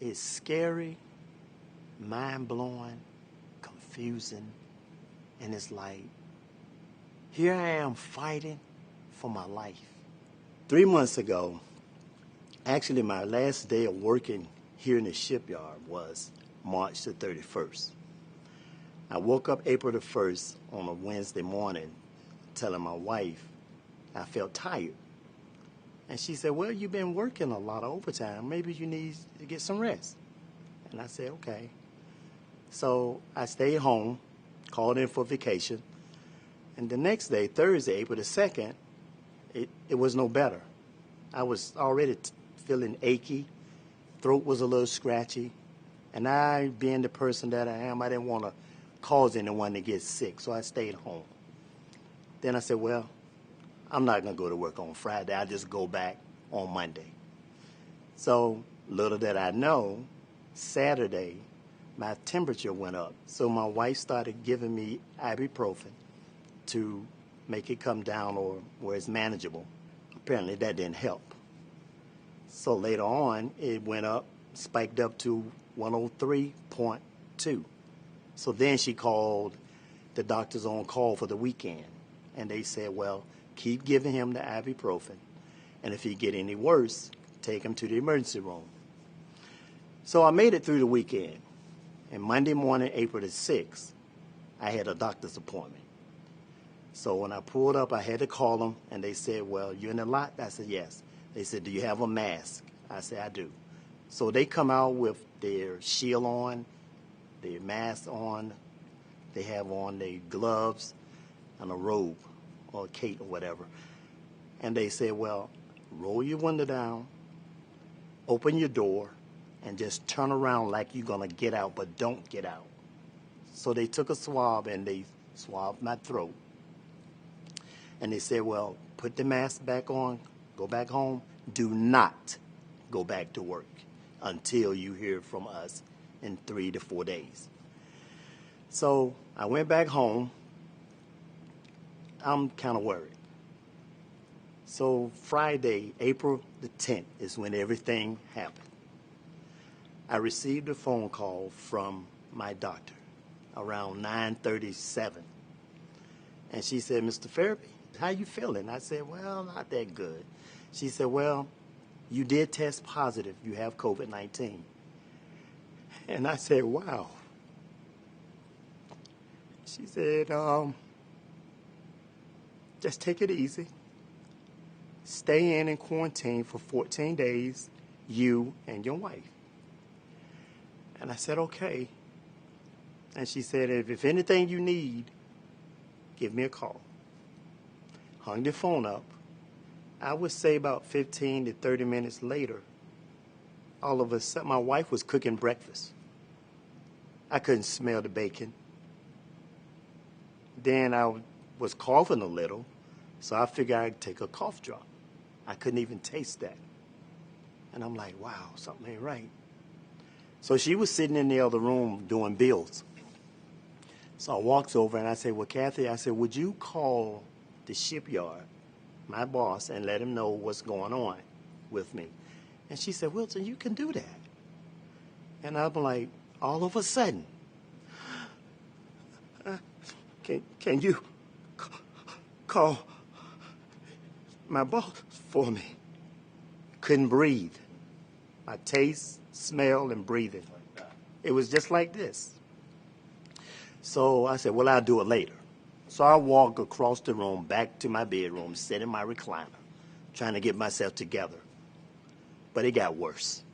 It's scary, mind-blowing, confusing, and it's like, here I am fighting for my life. 3 months ago, actually my last day of working here in the shipyard was March the 31st. I woke up April the 1st on a Wednesday morning telling my wife I felt tired. And she said, well, you've been working a lot of overtime. Maybe you need to get some rest. And I said, okay. So I stayed home, called in for vacation. And the next day, Thursday, April the 2nd, it was no better. I was already feeling achy. Throat was a little scratchy. And I, being the person that I am, I didn't want to cause anyone to get sick, so I stayed home. Then I said, well, I'm not going to go to work on Friday. I'll just go back on Monday. So little did I know, Saturday, my temperature went up. So my wife started giving me ibuprofen to make it come down or where it's manageable. Apparently that didn't help. So later on, it went up, spiked up to 103.2. So then she called the doctors on call for the weekend. And they said, well, keep giving him the ibuprofen. And if he get any worse, take him to the emergency room. So I made it through the weekend. And Monday morning, April the 6th, I had a doctor's appointment. So when I pulled up, I had to call them, and they said, well, you're in the lot? I said, yes. They said, do you have a mask? I said, I do. So they come out with their shield on, their mask on, they have on their gloves and a robe or a cape or whatever. And they said, well, roll your window down, open your door, and just turn around like you're going to get out, but don't get out. So they took a swab and they swabbed my throat. And they said, well, put the mask back on, go back home. Do not go back to work until you hear from us in 3 to 4 days. So I went back home. I'm kind of worried. So Friday, April the 10th, is when everything happened. I received a phone call from my doctor around 9:37. And she said, Mr. Farabee, how you feeling? I said, well, not that good. She said, well, you did test positive. You have COVID-19. And I said, wow. She said, just take it easy. Stay in quarantine for 14 days, you and your wife. And I said, okay. And she said, if anything you need, give me a call. Hung the phone up. I would say about 15 to 30 minutes later, all of a sudden, my wife was cooking breakfast. I couldn't smell the bacon. Then I was coughing a little, so I figured I'd take a cough drop. I couldn't even taste that. And I'm like, wow, something ain't right. So she was sitting in the other room doing bills. So I walked over and I said, well, Kathy, I said, would you call the shipyard, my boss, and let him know what's going on with me? And she said, Wilson, you can do that. And I'm like, all of a sudden, can you call my boss for me? Couldn't breathe. My taste, smell, and breathing. It was just like this. So I said, well, I'll do it later. So I walked across the room back to my bedroom, sat in my recliner, trying to get myself together. But it got worse.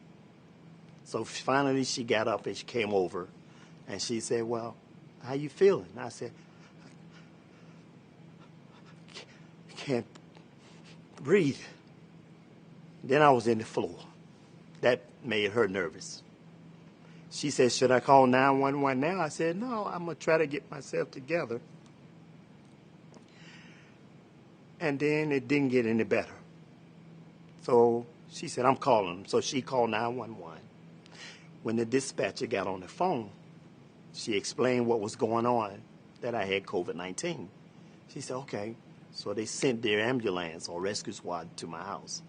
So finally she got up and she came over and she said, well, how you feeling? And I said, I can't breathe. Then I was in the floor. That made her nervous. She said, should I call 911 now? I said, no, I'm going to try to get myself together. And then it didn't get any better. So she said, I'm calling them. So she called 911. When the dispatcher got on the phone, she explained what was going on, that I had COVID-19. She said, okay. So they sent their ambulance or rescue squad to my house.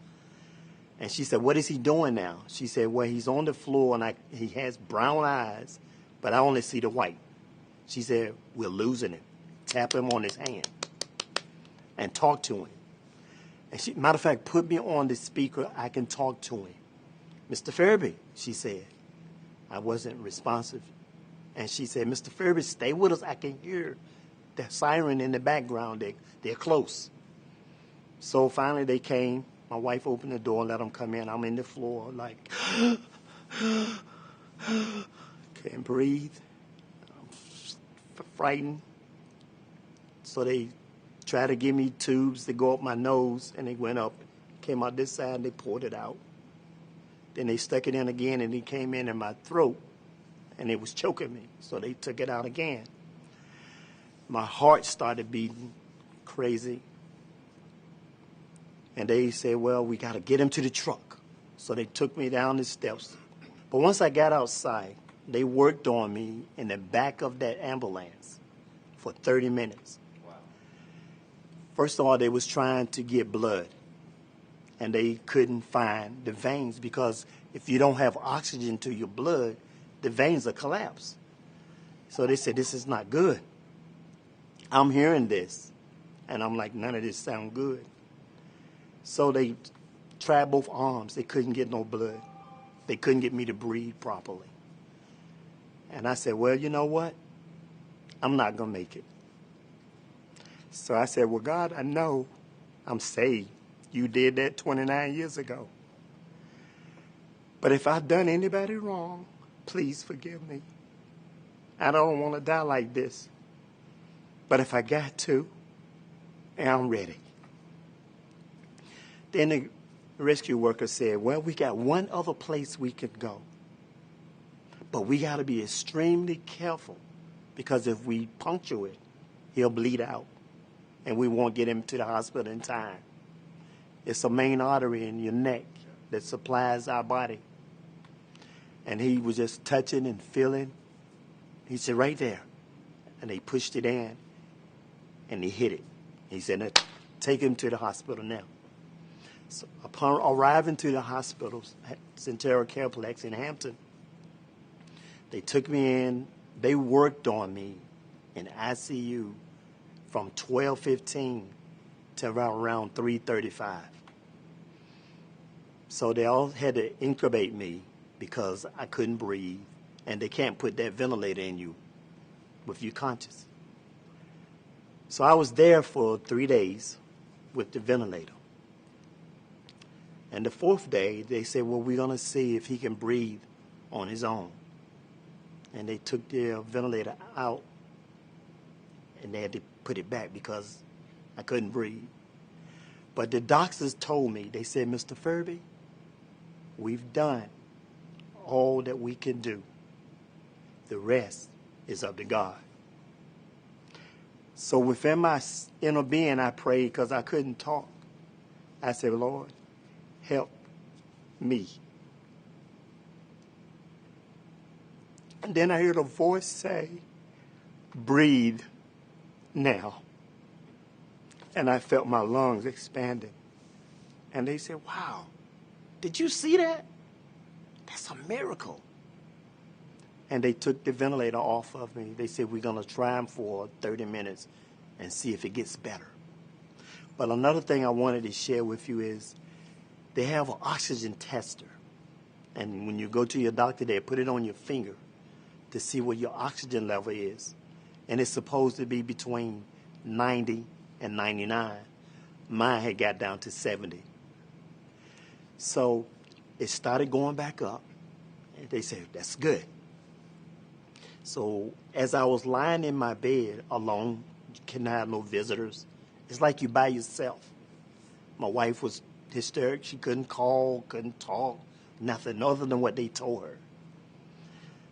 And she said, what is he doing now? She said, well, he's on the floor and he has brown eyes, but I only see the white. She said, we're losing him. Tap him on his hand and talk to him. And she, matter of fact, put me on the speaker. I can talk to him. Mr. Fairby, she said. I wasn't responsive. And she said, Mr. Fairby, stay with us. I can hear the siren in the background. They're close. So finally they came. My wife opened the door and let them come in. I'm in the floor like, can't breathe. I'm frightened. So they tried to give me tubes to go up my nose, and they went up, came out this side, and they poured it out. Then they stuck it in again, and it came in my throat, and it was choking me. So they took it out again. My heart started beating crazy. And they said, well, we got to get him to the truck. So they took me down the steps. But once I got outside, they worked on me in the back of that ambulance for 30 minutes. Wow. First of all, they was trying to get blood. And they couldn't find the veins, because if you don't have oxygen to your blood, the veins will collapse. So they said, this is not good. I'm hearing this, and I'm like, none of this sounds good. So they tried both arms. They couldn't get no blood. They couldn't get me to breathe properly. And I said, well, you know what? I'm not going to make it. So I said, well, God, I know I'm saved. You did that 29 years ago. But if I've done anybody wrong, please forgive me. I don't want to die like this. But if I got to, I'm ready. Then the rescue worker said, well, we got one other place we could go. But we got to be extremely careful, because if we puncture it, he'll bleed out, and we won't get him to the hospital in time. It's a main artery in your neck that supplies our body. And he was just touching and feeling. He said, right there. And they pushed it in, and he hit it. He said, take him to the hospital now. So upon arriving to the hospital, Centera Careplex in Hampton, they took me in. They worked on me in ICU from 12:15 to around 3:35. So they all had to incubate me because I couldn't breathe, and they can't put that ventilator in you with you conscious. So I was there for 3 days with the ventilator. And the fourth day, they said, well, we're going to see if he can breathe on his own. And they took the ventilator out, and they had to put it back because I couldn't breathe. But the doctors told me, they said, Mr. Fairby, we've done all that we can do. The rest is up to God. So within my inner being, I prayed because I couldn't talk. I said, Lord, help me. And then I heard a voice say, breathe now. And I felt my lungs expanding. And they said, wow, did you see that? That's a miracle. And they took the ventilator off of me. They said, we're going to try him for 30 minutes and see if it gets better. But another thing I wanted to share with you is they have an oxygen tester. And when you go to your doctor, they put it on your finger to see what your oxygen level is. And it's supposed to be between 90 and 99. Mine had got down to 70. So it started going back up. And they said, that's good. So as I was lying in my bed alone, you couldn't have no visitors. It's like you by yourself. My wife was hysterical. She couldn't call, couldn't talk, nothing other than what they told her.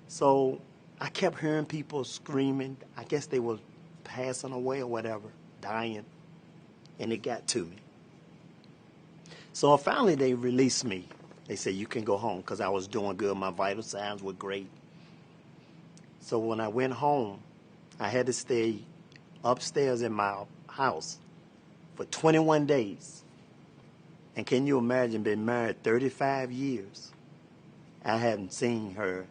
So I kept hearing people screaming. I guess they were passing away or whatever, dying. And it got to me. So finally they released me. They said, you can go home, because I was doing good. My vital signs were great. So when I went home, I had to stay upstairs in my house for 21 days. And can you imagine being married 35 years? I hadn't seen her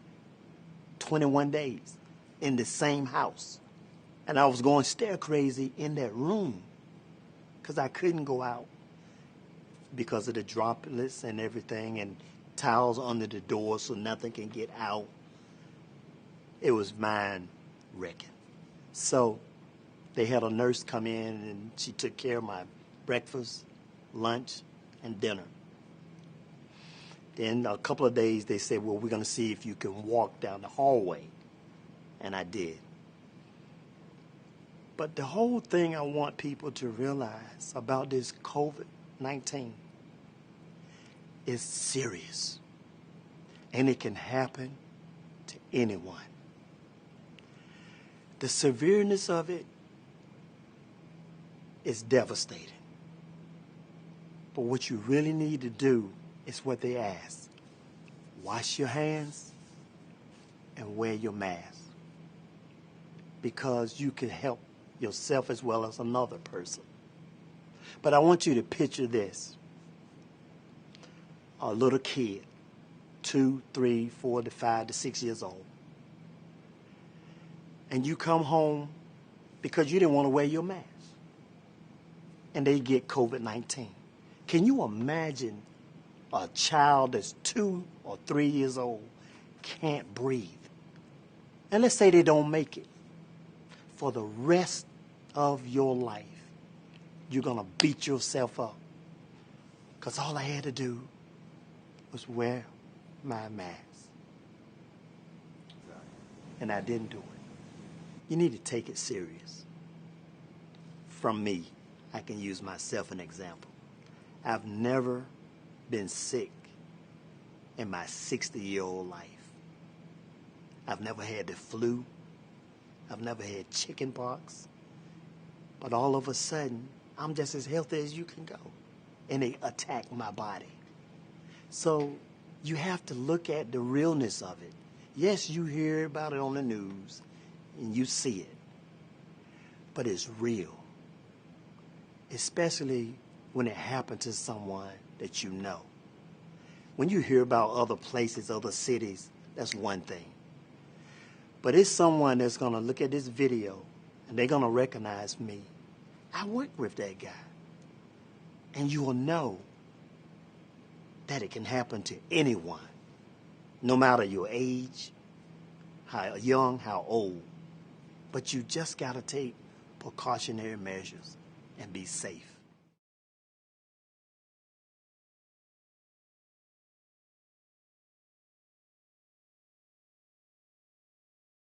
21 days in the same house. And I was going stir crazy in that room because I couldn't go out because of the droplets and everything and towels under the door so nothing can get out. It was mind wrecking. So they had a nurse come in and she took care of my breakfast, lunch, and dinner. Then a couple of days they said, well, we're going to see if you can walk down the hallway. And I did. But the whole thing I want people to realize about this COVID-19 is serious. And it can happen to anyone. The severeness of it is devastating. But what you really need to do is what they ask. Wash your hands and wear your mask. Because you can help yourself as well as another person. But I want you to picture this. A little kid, 2, 3, 4 to 5 to 6 years old. And you come home because you didn't want to wear your mask. And they get COVID-19. Can you imagine a child that's 2 or 3 years old can't breathe? And let's say they don't make it. For the rest of your life, you're going to beat yourself up. Because all I had to do was wear my mask. And I didn't do it. You need to take it serious. From me, I can use myself an example. I've never been sick in my 60-year-old life. I've never had the flu. I've never had chicken pox. But all of a sudden, I'm just as healthy as you can go. And they attack my body. So you have to look at the realness of it. Yes, you hear about it on the news and you see it. But it's real. Especially when it happened to someone that you know. When you hear about other places, other cities, that's one thing. But it's someone that's going to look at this video and they're going to recognize me. I worked with that guy. And you will know that it can happen to anyone, no matter your age, how young, how old. But you just got to take precautionary measures and be safe.